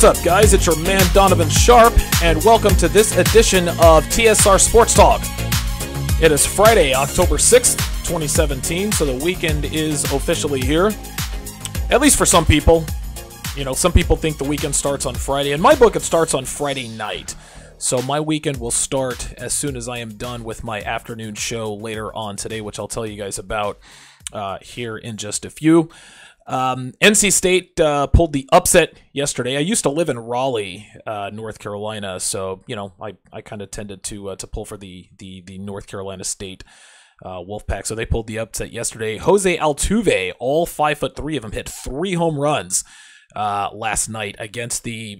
What's up, guys? It's your man Donovan Sharp, and welcome to this edition of TSR Sports Talk. It is Friday, October 6th, 2017, so the weekend is officially here. At least for some people. You know, some people think the weekend starts on Friday. In my book, it starts on Friday night. So my weekend will start as soon as I am done with my afternoon show later on today, which I'll tell you guys about here in just a few. NC State pulled the upset yesterday. I used to live in Raleigh, North Carolina, so you know I kind of tended to pull for the North Carolina State Wolfpack. So they pulled the upset yesterday. Jose Altuve, all 5'3" of them, hit 3 home runs last night against the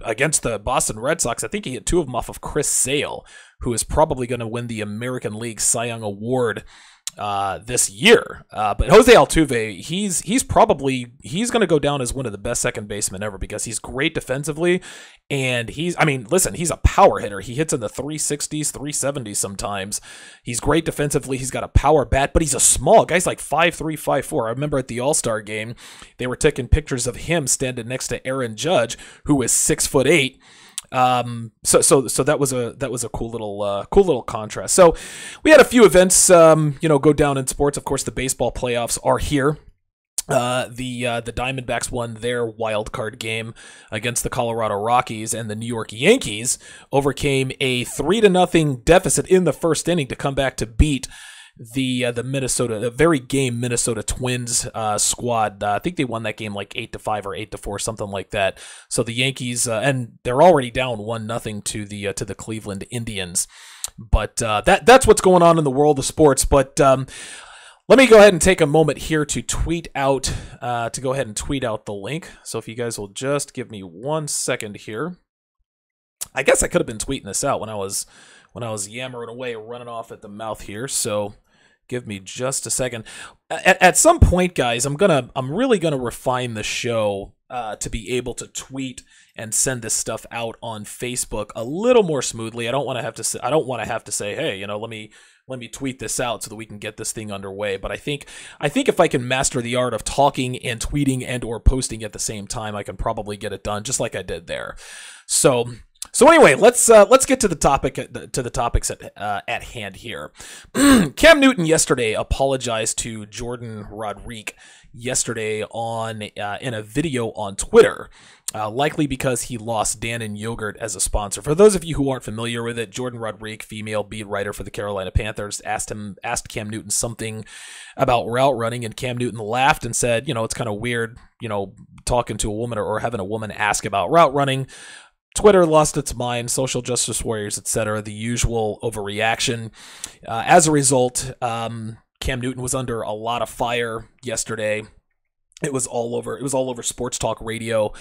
Boston Red Sox. I think he hit 2 of them off of Chris Sale, who is probably going to win the American League Cy Young Award this year. But Jose Altuve, he's going to go down as one of the best second basemen ever because he's great defensively, and he's a power hitter. He hits in the 360s, 370s sometimes. He's great defensively. He's got a power bat, but he's a small guy's like 5'3", 5'4". I remember at the All-Star game, they were taking pictures of him standing next to Aaron Judge, who is 6'8". So that was a cool little contrast. So we had a few events, go down in sports. Of course, the baseball playoffs are here. The Diamondbacks won their wild card game against the Colorado Rockies, and the New York Yankees overcame a 3-0 deficit in the first inning to come back to beat the very game Minnesota Twins squad. I think they won that game like 8-5 or 8-4, something like that. So the Yankees, and they're already down 1-0 to the Cleveland Indians. But that's what's going on in the world of sports. But let me go ahead and take a moment here to tweet out the link. So if you guys will just give me 1 second here. I guess I could have been tweeting this out when I was yammering away, running off at the mouth here. So give me just a second. At some point, guys, I'm really gonna refine the show to be able to tweet and send this stuff out on Facebook a little more smoothly. I don't want to have to say, hey, let me tweet this out so that we can get this thing underway. But I think if I can master the art of talking and tweeting and or posting at the same time, I can probably get it done just like I did there. So anyway, let's get to the topics at hand here. Cam Newton yesterday apologized to Jordan Rodriguez yesterday in a video on Twitter, likely because he lost Dannon Yogurt as a sponsor. For those of you who aren't familiar with it, Jordan Rodriguez, female beat writer for the Carolina Panthers, asked Cam Newton something about route running, and Cam Newton laughed and said, it's kind of weird, talking to a woman or having a woman ask about route running. Twitter lost its mind, social justice warriors, etc., the usual overreaction. As a result, Cam Newton was under a lot of fire yesterday. It was all over sports talk radio.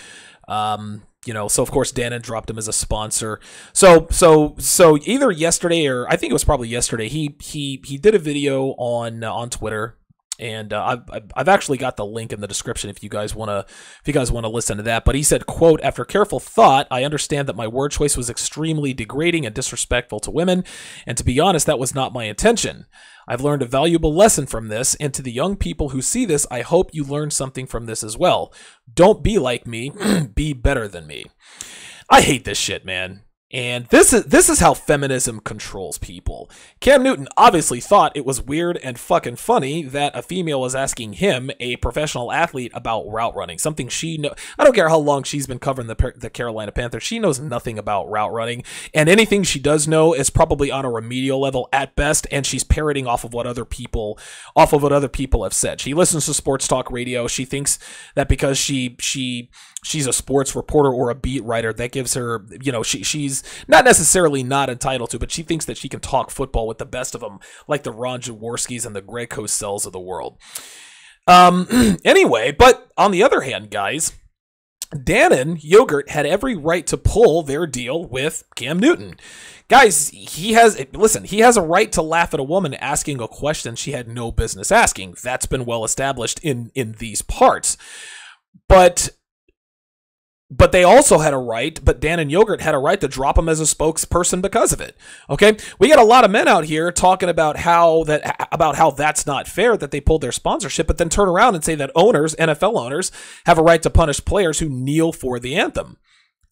So of course Dannon dropped him as a sponsor. So either yesterday or I think it was probably yesterday, he did a video on Twitter. And I've actually got the link in the description if you guys want to listen to that. But he said, quote, "After careful thought, I understand that my word choice was extremely degrading and disrespectful to women. And to be honest, that was not my intention. I've learned a valuable lesson from this. And to the young people who see this, I hope you learn something from this as well. Don't be like me. Be better than me." I hate this shit, man. And this is how feminism controls people. Cam Newton obviously thought it was weird and fucking funny that a female was asking him, a professional athlete, about route running. Something I don't care how long she's been covering the Carolina Panthers. She knows nothing about route running. And anything she does know is probably on a remedial level at best, and she's parroting off of what other people have said. She listens to sports talk radio. She thinks that because she's a sports reporter or a beat writer, that gives her, she's not necessarily not entitled to, but she thinks that she can talk football with the best of them, like the Ron Jaworskis and the Greg Cossells of the world. Anyway, but on the other hand, guys, Dannon Yogurt had every right to pull their deal with Cam Newton. Guys, he has a right to laugh at a woman asking a question she had no business asking. That's been well established in these parts. But they also had a right, but Dannon Yogurt had a right to drop him as a spokesperson because of it. Okay? We got a lot of men out here talking about how that's not fair that they pulled their sponsorship, but then turn around and say that NFL owners, have a right to punish players who kneel for the anthem.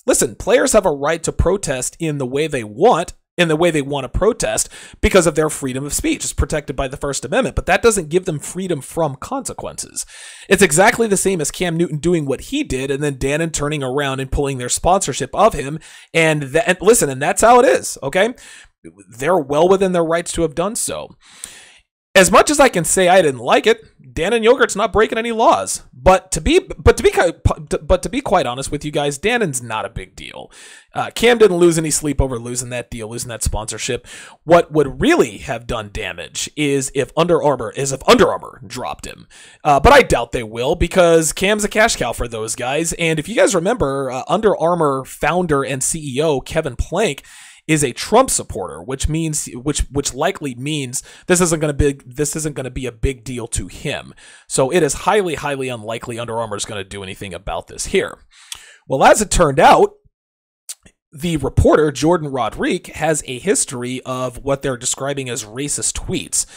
listen, players have a right to protest in the way they want, to protest because of their freedom of speech. It's protected by the First Amendment, but that doesn't give them freedom from consequences. It's exactly the same as Cam Newton doing what he did and then Dannon turning around and pulling their sponsorship of him. And that's how it is, okay? They're well within their rights to have done so. As much as I can say I didn't like it, Dannon Yogurt's not breaking any laws. But to be quite honest with you guys, Dannon's not a big deal. Cam didn't lose any sleep over losing that deal, losing that sponsorship. What would really have done damage is if Under Armour dropped him. But I doubt they will, because Cam's a cash cow for those guys. And if you guys remember, Under Armour founder and CEO Kevin Plank is a Trump supporter, which likely means this isn't going to be a big deal to him. So it is highly, highly unlikely Under Armour is going to do anything about this here. Well, as it turned out, the reporter Jordan Rodrigue has a history of what they're describing as racist tweets.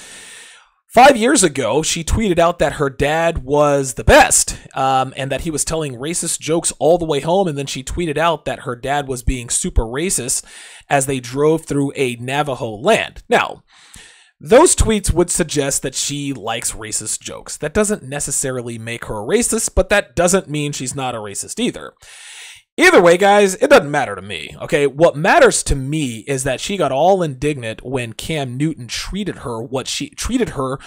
5 years ago, she tweeted out that her dad was the best, and that he was telling racist jokes all the way home, and then she tweeted out that her dad was being super racist as they drove through a Navajo land. Now, those tweets would suggest that she likes racist jokes. That doesn't necessarily make her a racist, but that doesn't mean she's not a racist either. Either way, guys, it doesn't matter to me, okay? What matters to me is that she got all indignant when Cam Newton treated her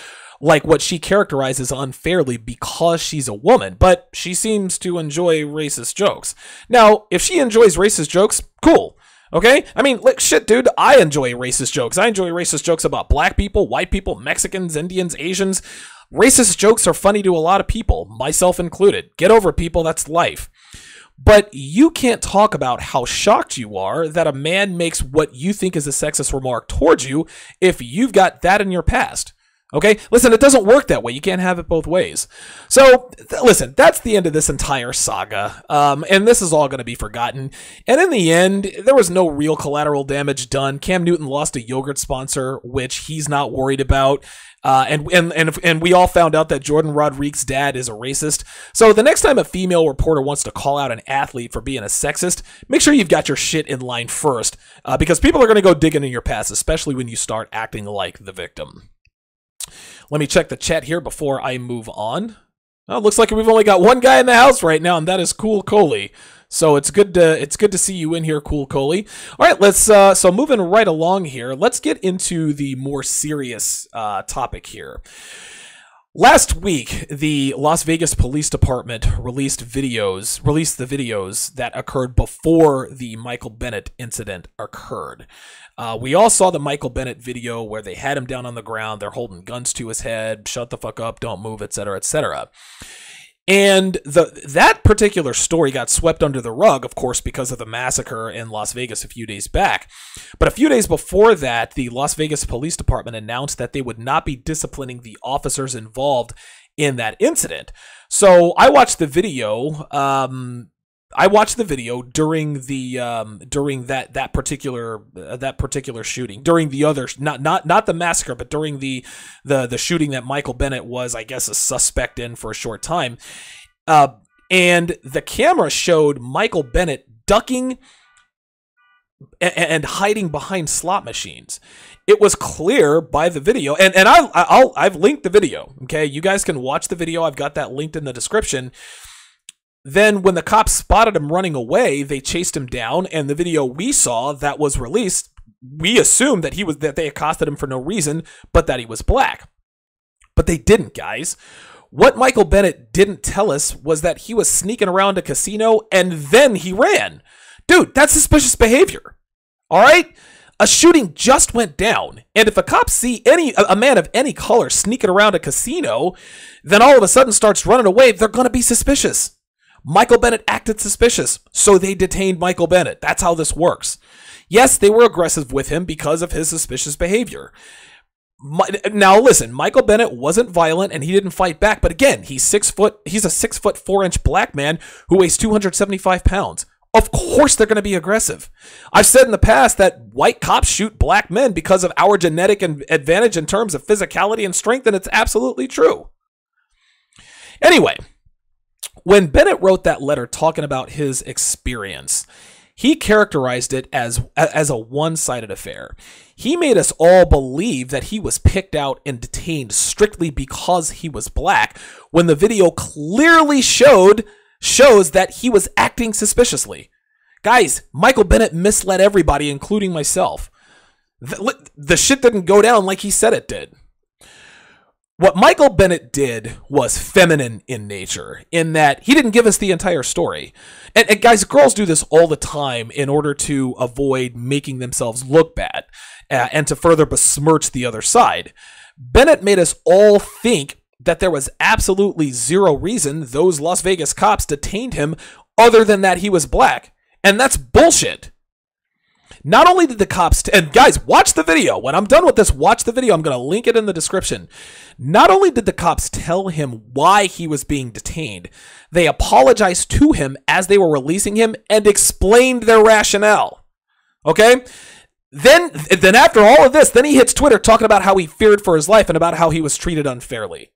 like what she characterizes unfairly because she's a woman, but she seems to enjoy racist jokes. Now, if she enjoys racist jokes, cool. Okay? I mean, like, shit, dude, I enjoy racist jokes. I enjoy racist jokes about black people, white people, Mexicans, Indians, Asians. Racist jokes are funny to a lot of people, myself included. Get over it, people, that's life. But you can't talk about how shocked you are that a man makes what you think is a sexist remark towards you if you've got that in your past. Okay? Listen, it doesn't work that way. You can't have it both ways. So, listen, that's the end of this entire saga. And this is all going to be forgotten. And in the end, there was no real collateral damage done. Cam Newton lost a yogurt sponsor, which he's not worried about. And we all found out that Jordan Rodrigue's dad is a racist. So the next time a female reporter wants to call out an athlete for being a sexist, make sure you've got your shit in line first, because people are going to go digging in your past, especially when you start acting like the victim. Let me check the chat here before I move on. Well, it looks like we've only got one guy in the house right now, and that is Cool Coley. So it's good to see you in here, Cool Coley. All right, let's so moving right along here, let's get into the more serious topic here. Last week, the Las Vegas Police Department released the videos that occurred before the Michael Bennett incident occurred. We all saw the Michael Bennett video where they had him down on the ground, they're holding guns to his head, shut the fuck up, don't move, etc., etc. And that particular story got swept under the rug, of course, because of the massacre in Las Vegas a few days back. But a few days before that, the Las Vegas Police Department announced that they would not be disciplining the officers involved in that incident. So I watched the video. During that particular shooting, during the other, not the massacre, but during the shooting that Michael Bennett was, I guess, a suspect in for a short time. And the camera showed Michael Bennett ducking and hiding behind slot machines. It was clear by the video, and I've linked the video. Okay, you guys can watch the video. I've got that linked in the description. Then when the cops spotted him running away, they chased him down, and the video we saw that was released, we assumed that they accosted him for no reason, but that he was black. But they didn't, guys. What Michael Bennett didn't tell us was that he was sneaking around a casino and then he ran. Dude, that's suspicious behavior. All right? A shooting just went down, and if a cop see a man of any color sneaking around a casino, then all of a sudden starts running away, they're going to be suspicious. Michael Bennett acted suspicious, so they detained Michael Bennett. That's how this works. Yes, they were aggressive with him because of his suspicious behavior. Now, listen, Michael Bennett wasn't violent and he didn't fight back, but again, he's a 6'4" black man who weighs 275 pounds. Of course they're going to be aggressive. I've said in the past that white cops shoot black men because of our genetic advantage in terms of physicality and strength, and it's absolutely true. Anyway, when Bennett wrote that letter talking about his experience, He characterized it as a one-sided affair. He made us all believe that he was picked out and detained strictly because he was black, when the video clearly shows that he was acting suspiciously. Guys, Michael Bennett misled everybody, including myself. The shit didn't go down like he said it did. What Michael Bennett did was feminine in nature, in that he didn't give us the entire story. And guys, girls do this all the time in order to avoid making themselves look bad and to further besmirch the other side. Bennett made us all think that there was absolutely zero reason those Las Vegas cops detained him other than that he was black. And that's bullshit. Not only did the cops, and guys, watch the video. When I'm done with this, watch the video. I'm going to link it in the description. Not only did the cops tell him why he was being detained, they apologized to him as they were releasing him and explained their rationale. Okay? Then after all of this, then he hits Twitter talking about how he feared for his life and about how he was treated unfairly.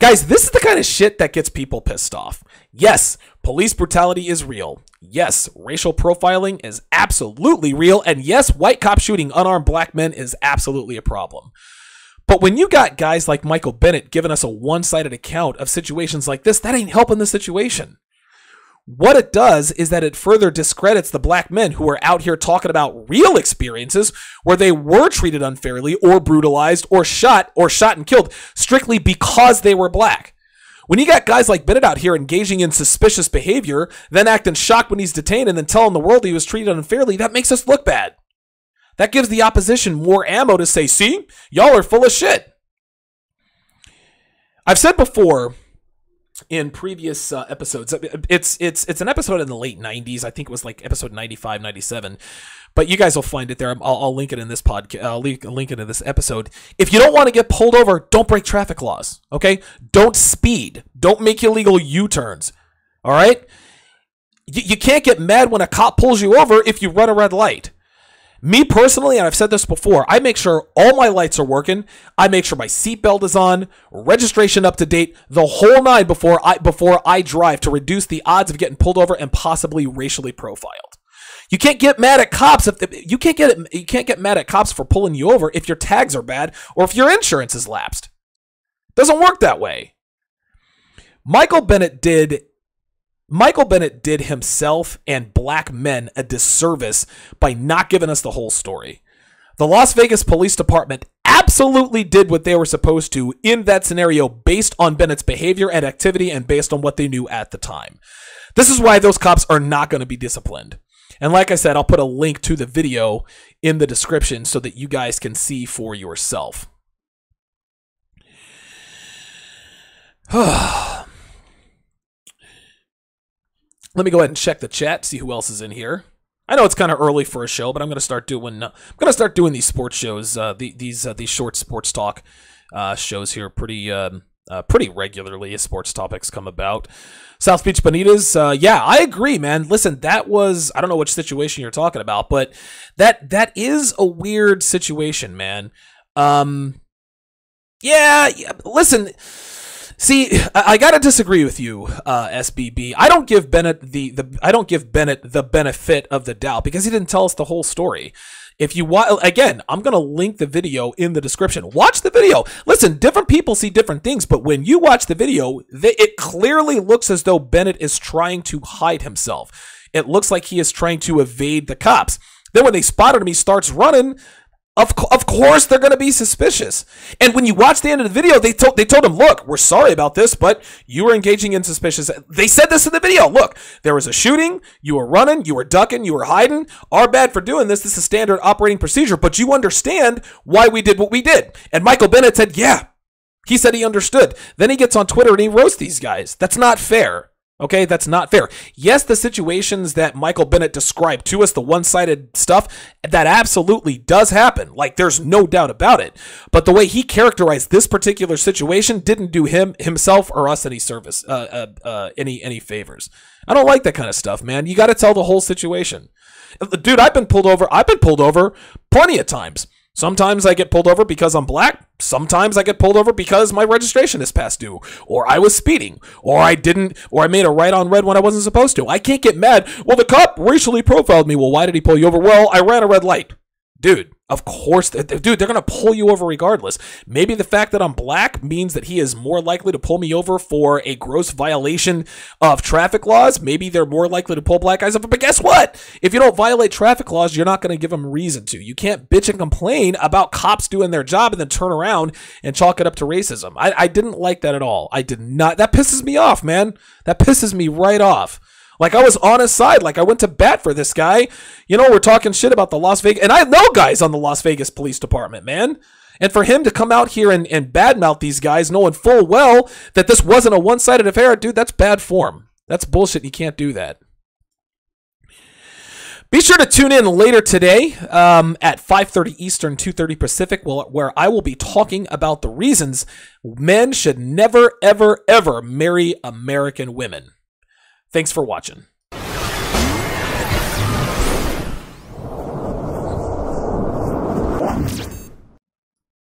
Guys, this is the kind of shit that gets people pissed off. Yes, police brutality is real. Yes, racial profiling is absolutely real. And yes, white cops shooting unarmed black men is absolutely a problem. But when you got guys like Michael Bennett giving us a one-sided account of situations like this, that ain't helping the situation. What it does is that it further discredits the black men who are out here talking about real experiences where they were treated unfairly or brutalized or shot and killed strictly because they were black. When you got guys like Bennett out here engaging in suspicious behavior, then acting shocked when he's detained and then telling the world he was treated unfairly, that makes us look bad. That gives the opposition more ammo to say, see, y'all are full of shit. I've said before in previous episodes, it's an episode in the late 90s. I think it was like episode 95, 97. But you guys will find it there. I'll link it in this podcast. I'll link it in this episode. If you don't want to get pulled over, don't break traffic laws. Okay? Don't speed. Don't make illegal U-turns. All right? You can't get mad when a cop pulls you over if you run a red light. Me personally, and I've said this before, I make sure all my lights are working. I make sure my seatbelt is on, registration up to date, the whole nine before I drive to reduce the odds of getting pulled over and possibly racially profiled. You can't get mad at cops you can't get mad at cops for pulling you over if your tags are bad or if your insurance is lapsed. It doesn't work that way. Michael Bennett did himself and black men a disservice by not giving us the whole story. The Las Vegas Police Department absolutely did what they were supposed to in that scenario based on Bennett's behavior and activity and based on what they knew at the time. This is why those cops are not going to be disciplined. And like I said, I'll put a link to the video in the description so that you guys can see for yourself. Let me go ahead and check the chat, see who else is in here. I know it's kind of early for a show, but I'm going to start doing these sports shows, these short sports talk shows here pretty regularly as sports topics come about. South Beach Benitez, yeah, I agree, man. Listen, that was, I don't know which situation you're talking about, but that is a weird situation, man. Yeah, listen. See, I gotta disagree with you, SBB. I don't give Bennett the benefit of the doubt because he didn't tell us the whole story. If you want, again, I'm gonna link the video in the description. Watch the video. Listen, different people see different things, but when you watch the video, it clearly looks as though Bennett is trying to hide himself. It looks like he is trying to evade the cops. Then when they spotted him, he starts running. Of course they're going to be suspicious. And when you watch the end of the video, they told him, look, we're sorry about this, but you were engaging in suspicious. They said this in the video. Look, there was a shooting. You were running. You were ducking. You were hiding. Our bad for doing this. This is standard operating procedure, but you understand why we did what we did. And Michael Bennett said, yeah. He said he understood. Then he gets on Twitter and he roasts these guys. That's not fair. Okay, that's not fair. Yes, the situations that Michael Bennett described to us, the one-sided stuff, that absolutely does happen. Like, there's no doubt about it. But the way he characterized this particular situation didn't do himself or us any service, any favors. I don't like that kind of stuff, man. You got to tell the whole situation. Dude, I've been pulled over plenty of times. Sometimes I get pulled over because I'm black. Sometimes I get pulled over because my registration is past due, or I was speeding, or I made a right on red when I wasn't supposed to. I can't get mad. Well, the cop racially profiled me. Well, why did he pull you over? Well, I ran a red light. Dude, of course, dude, they're going to pull you over regardless. Maybe the fact that I'm black means that he is more likely to pull me over for a gross violation of traffic laws. Maybe they're more likely to pull black guys over. But guess what? If you don't violate traffic laws, you're not going to give them reason to. You can't bitch and complain about cops doing their job and then turn around and chalk it up to racism. I didn't like that at all. I did not. That pisses me off, man. That pisses me right off. Like, I was on his side. Like, I went to bat for this guy. You know, we're talking shit about the Las Vegas. And I know guys on the Las Vegas Police Department, man. And for him to come out here and badmouth these guys, knowing full well that this wasn't a one-sided affair, dude, that's bad form. That's bullshit. You can't do that. Be sure to tune in later today at 5:30 Eastern, 2:30 Pacific, where I will be talking about the reasons men should never, ever, ever marry American women. Thanks for watching.